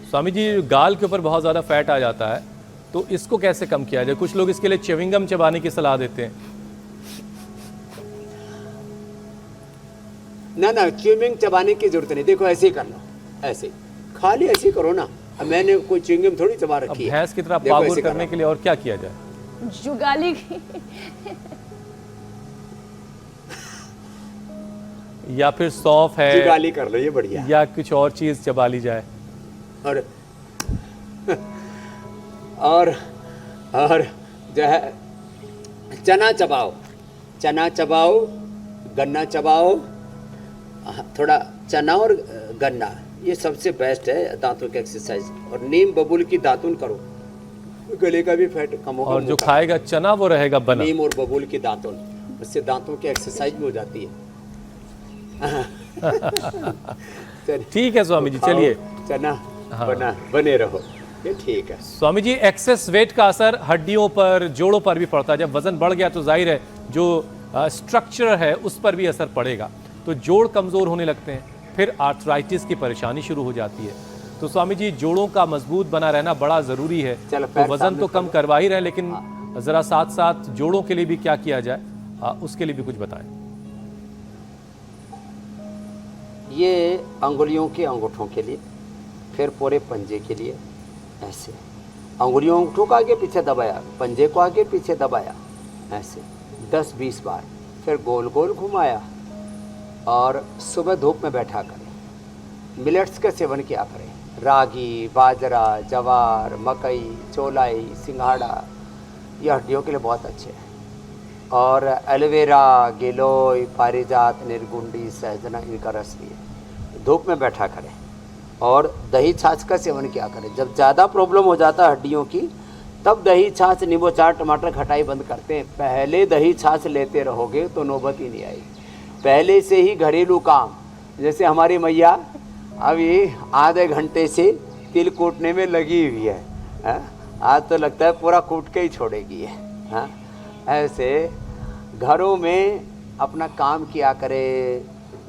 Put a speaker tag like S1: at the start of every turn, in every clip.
S1: स्वामी जी, गाल के ऊपर बहुत ज़्यादा फैट आ जाता है, तो इसको कैसे कम किया जाए? कुछ लोग इसके लिए च्युइंगम चबाने की सलाह देते हैं।
S2: ना ना, च्युइंगम चबाने की जरूरत नहीं। देखो ऐसे ही कर लो, ऐसे खाली ऐसे ही करो ना। अब मैंने कोई च्युइंगम थोड़ी चबा
S1: अब
S2: रखी है।
S1: भैंस की तरह
S2: देखो
S1: पागुर
S2: ऐसे
S1: करने
S2: करो।
S1: के लिए और क्या किया जाए?
S3: जुगाली की
S1: या फिर सौंफ है,
S2: जुगाली कर लो, ये बढ़िया।
S1: या कुछ और चीज़ चबा ली जाए।
S2: और और और जो है चना चबाओ, चना चबाओ, गन्ना चबाओ। थोड़ा चना और गन्ना, ये सबसे बेस्ट है दांतों की एक्सरसाइज। और नीम बबूल की दातुन करो, गले का भी फैट कम होगा।
S1: और जो खाएगा चना वो रहेगा बना।
S2: नीम और बबूल की दातुन, उससे दांतों की एक्सरसाइज भी हो जाती है।
S1: ठीक है स्वामी जी, चलिए।
S2: चना बने रहो, ये ठीक है।
S1: स्वामी जी, एक्सेस वेट का असर हड्डियों पर, जोड़ों पर भी पड़ता है। जब वजन बढ़ गया तो जाहिर है जो स्ट्रक्चर है उस पर भी असर पड़ेगा, तो जोड़ कमज़ोर होने लगते हैं, फिर आर्थराइटिस की परेशानी शुरू हो जाती है। तो स्वामी जी, जोड़ों का मजबूत बना रहना बड़ा ज़रूरी है। तो वज़न तो कम करवा ही रहे, लेकिन ज़रा साथ साथ जोड़ों के लिए भी क्या किया जाए, उसके लिए भी कुछ बताएं।
S2: ये अंगुलियों के अंगूठों के लिए, फिर पूरे पंजे के लिए। ऐसे अंगुलियों अंगूठों को आगे पीछे दबाया, पंजे को आगे पीछे दबाया, ऐसे 10-20 बार। फिर गोल गोल घुमाया और सुबह धूप में बैठा करें। मिलेट्स का सेवन किया करें, रागी, बाजरा, जवार, मकई, चौलाई, सिंघाड़ा, ये हड्डियों के लिए बहुत अच्छे हैं। और एलोवेरा, गिलोय, पारिजात, निर्गुंडी, सहजना, इनका रस लिए धूप में बैठा करें। और दही छाछ का सेवन किया करें। जब ज़्यादा प्रॉब्लम हो जाता है हड्डियों की, तब दही छाछ, नींबू चाट, टमाटर खटाई बंद करते हैं। पहले दही छाछ लेते रहोगे तो नौबत ही नहीं आएगी। पहले से ही घरेलू काम, जैसे हमारी मैया अभी आधे घंटे से तिल कूटने में लगी हुई है, आज तो लगता है पूरा कूट के ही छोड़ेगी है। ऐसे घरों में अपना काम किया करे।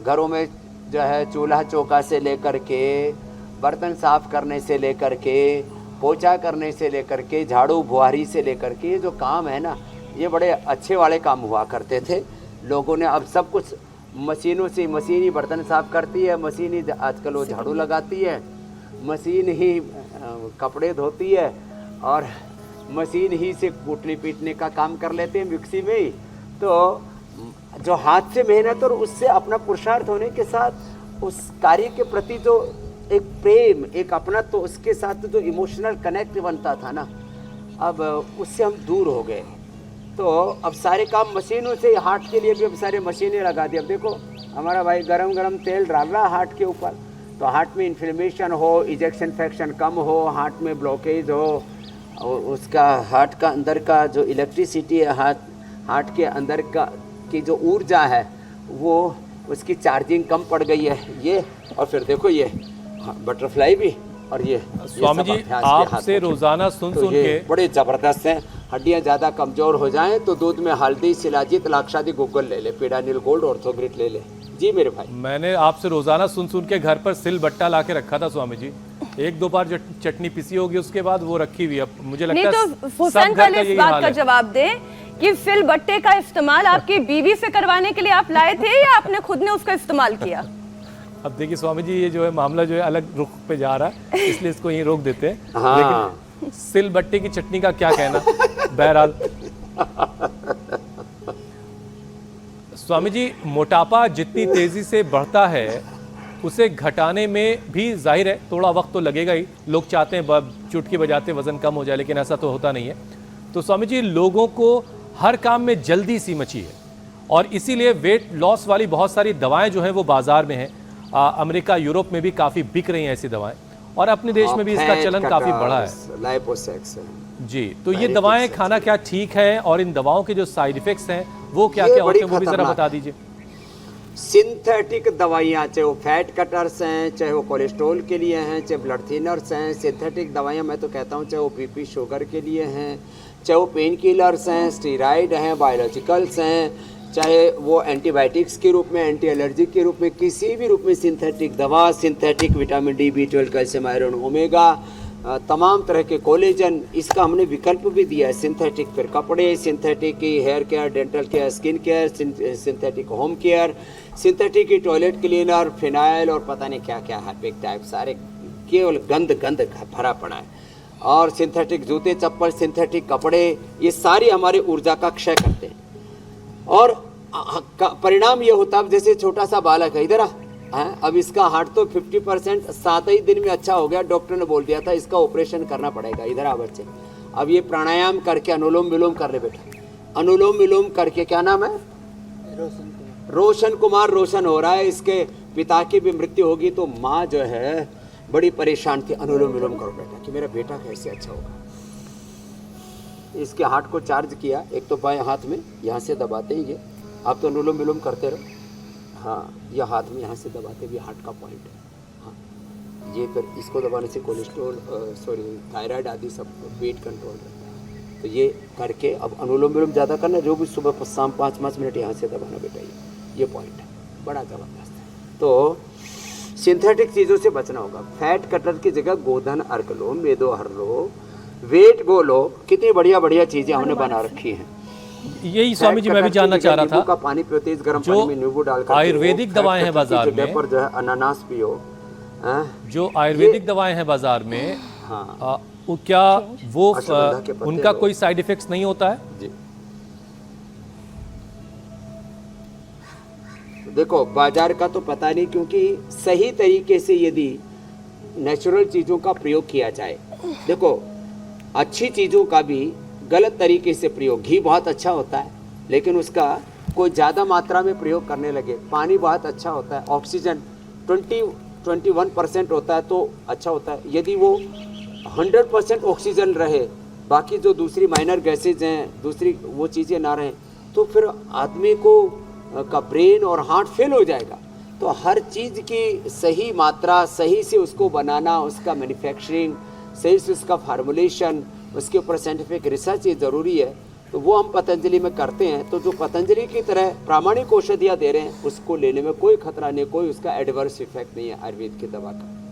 S2: घरों में जो है चूल्हा चौका से लेकर के, बर्तन साफ़ करने से लेकर के, पोछा करने से लेकर के, झाड़ू बुहारी से लेकर के, ये जो काम है ना, ये बड़े अच्छे वाले काम हुआ करते थे। लोगों ने अब सब कुछ मशीनों से, मशीन ही बर्तन साफ़ करती है, मशीन ही आजकल वो झाड़ू लगाती है, मशीन ही कपड़े धोती है, और मशीन ही से कूटने पीटने का काम कर लेते हैं मिक्सी में ही। तो जो हाथ से मेहनत और उससे अपना पुरुषार्थ होने के साथ उस कार्य के प्रति जो एक प्रेम, एक अपना, तो उसके साथ जो इमोशनल कनेक्ट बनता था ना, अब उससे हम दूर हो गए। तो अब सारे काम मशीनों से, हार्ट के लिए भी अब सारे मशीनें लगा दी। अब देखो हमारा भाई गरम गरम तेल डाल रहा है हार्ट के ऊपर, तो हार्ट में इन्फ्लेमेशन हो, इजेक्शन फ्रैक्शन कम हो, हार्ट में ब्लॉकेज हो, और उसका हार्ट का अंदर का जो इलेक्ट्रिसिटी है, हार्ट के अंदर का की जो ऊर्जा है, वो उसकी चार्जिंग कम पड़ गई है। ये और फिर देखो ये बटरफ्लाई भी, और ये
S1: स्वामी जी, आपसे रोजाना सुन के
S2: बड़े ज़बरदस्त हैं। हड्डियाँ ज़्यादा कमज़ोर हो जाएं तो दूध में हल्दी, शिलाजीत, लाक्षादी, गुग्गल ले ले, पीडानिल गोल्ड, ऑर्थोग्रिट ले ले। जी मेरे भाई,
S1: मैंने आपसे रोजाना सुन के घर पर सिल बट्टा ला के रखा था स्वामी जी। 1-2 बार जो चटनी पिसी होगी उसके बाद वो रखी हुई। अब मुझे लगता है
S3: तो हुसैन पहले इस बात का जवाब दे कि फिल बट्टे का इस्तेमाल आपकी बीवी से करवाने के लिए आप लाए थे या आपने खुद ने उसका इस्तेमाल किया?
S1: अब देखिए स्वामी जी, ये जो है मामला जो है अलग रुख पे जा रहा है, इसलिए इसको यहीं रोक देते हैं।
S2: हाँ।
S1: लेकिन सिल बट्टे की चटनी का क्या कहना। बहरहाल स्वामी जी, मोटापा जितनी तेजी से बढ़ता है उसे घटाने में भी जाहिर है थोड़ा वक्त तो लगेगा ही। लोग चाहते हैं चुटकी बजाते वजन कम हो जाए, लेकिन ऐसा तो होता नहीं है। तो स्वामी जी, लोगों को हर काम में जल्दी सी मची है, और इसीलिए वेट लॉस वाली बहुत सारी दवाएं जो हैं वो बाजार में हैं। अमेरिका, यूरोप में भी काफ़ी बिक रही हैं ऐसी दवाएं, और अपने देश में भी इसका चलन काफ़ी बढ़ा है।
S2: लाइपोसेक्स
S1: जी, तो ये दवाएं खाना क्या ठीक है, और इन दवाओं के जो साइड इफेक्ट्स हैं वो क्या क्या होते हैं, वो भी ज़रा बता दीजिए।
S2: सिंथेटिक दवाइयाँ, चाहे वो फैट कटर्स हैं, चाहे वो कोलेस्ट्रॉल के लिए हैं, चाहे ब्लड थिनर्स हैं, सिंथेटिक दवाइयाँ मैं तो कहता हूँ चाहे वो बीपी शुगर के लिए हैं, चाहे वो पेन किलर्स हैं, स्टीराइड हैं, बायोलॉजिकल्स हैं, चाहे वो एंटीबायोटिक्स के रूप में, एंटी एलर्जिक के रूप में, किसी भी रूप में सिंथेटिक दवा, synthetic vitamin D, B12, calcium, iron, omega, तमाम तरह के कोलेजन, इसका हमने विकल्प भी दिया है। सिंथेटिक फिर कपड़े, सिंथेटिक की hair care, dental care, skin care, synthetic home care, synthetic की टॉयलेट क्लीनर, फिनाइल और पता नहीं क्या क्या हार्पिक टाइप, सारे केवल गंद भरा पड़ा है। और सिंथेटिक जूते चप्पल, सिंथेटिक कपड़े, ये सारी हमारी ऊर्जा का क्षय करते हैं। और परिणाम ये होता है, जैसे छोटा सा बालक है, इधर अब इसका हार्ट तो 50% 7 ही दिन में अच्छा हो गया, डॉक्टर ने बोल दिया था इसका ऑपरेशन करना पड़ेगा, इधर आ बच्चे। अब ये प्राणायाम करके अनुलोम विलोम कर ले बेटा, अनुलोम विलोम करके, क्या नाम है? रोशन कुमार रोशन हो रहा है। इसके पिता की भी मृत्यु होगी तो माँ जो है बड़ी परेशान थी। अनुलोम विलोम करो बेटा कि मेरा बेटा कैसे अच्छा होगा। इसके हार्ट को चार्ज किया, एक तो बाएं हाथ में यहाँ से दबाते ही ये, आप तो अनुलोम विलोम करते रहो। हाँ, यह हाथ में यहाँ से दबाते भी हार्ट का पॉइंट है। हाँ, ये फिर इसको दबाने से कोलेस्ट्रॉल थायराइड आदि सब वेट कंट्रोल रहता है। तो ये करके अब अनुलोम विलोम ज़्यादा करना, जो भी सुबह शाम 5-5 मिनट यहाँ से दबाना बेटा, ये पॉइंट है, बड़ा ज़बरदस्त है। तो सिंथेटिक चीज़ों से बचना होगा। फैट कटर की जगह गोधन अर्क लो, मेदो हर लो, वेट गो लो, कितनी बढ़िया बढ़िया चीज़ें हमने बना रखी हैं।
S1: यही स्वामी जी मैं भी जानना चाह रहा था,
S2: का पानी पियो, तेज गर्म पानी में नींबू डालकर।
S1: आयुर्वेदिक दवाएं हैं बाजार में,
S2: पर जो है अनानास पियो।
S1: जो आयुर्वेदिक दवाएं हैं बाजार में,
S2: हाँ,
S1: क्या वो
S2: अश्वगंधा के पत्ते
S1: उनका
S2: लो।
S1: कोई साइड इफेक्ट्स नहीं होता है?
S2: जी देखो, बाजार का तो पता नहीं, क्योंकि सही तरीके से यदि नेचुरल चीज़ों का प्रयोग किया जाए, देखो अच्छी चीज़ों का भी गलत तरीके से प्रयोग, घी बहुत अच्छा होता है लेकिन उसका कोई ज़्यादा मात्रा में प्रयोग करने लगे, पानी बहुत अच्छा होता है, ऑक्सीजन 21% होता है तो अच्छा होता है, यदि वो 100% ऑक्सीजन रहे, बाकी जो दूसरी माइनर गैसेज हैं, दूसरी वो चीज़ें ना रहें, तो फिर आदमी को का ब्रेन और हार्ट फेल हो जाएगा। तो हर चीज़ की सही मात्रा, सही से उसको बनाना, उसका मैन्युफैक्चरिंग, सही से उसका फार्मूलेशन, उसके ऊपर साइंटिफिक रिसर्च ये ज़रूरी है। तो वो हम पतंजलि में करते हैं। तो जो पतंजलि की तरह प्रामाणिक औषधियाँ दे रहे हैं, उसको लेने में कोई खतरा नहीं, कोई उसका एडवर्स इफेक्ट नहीं है आयुर्वेद की दवा का।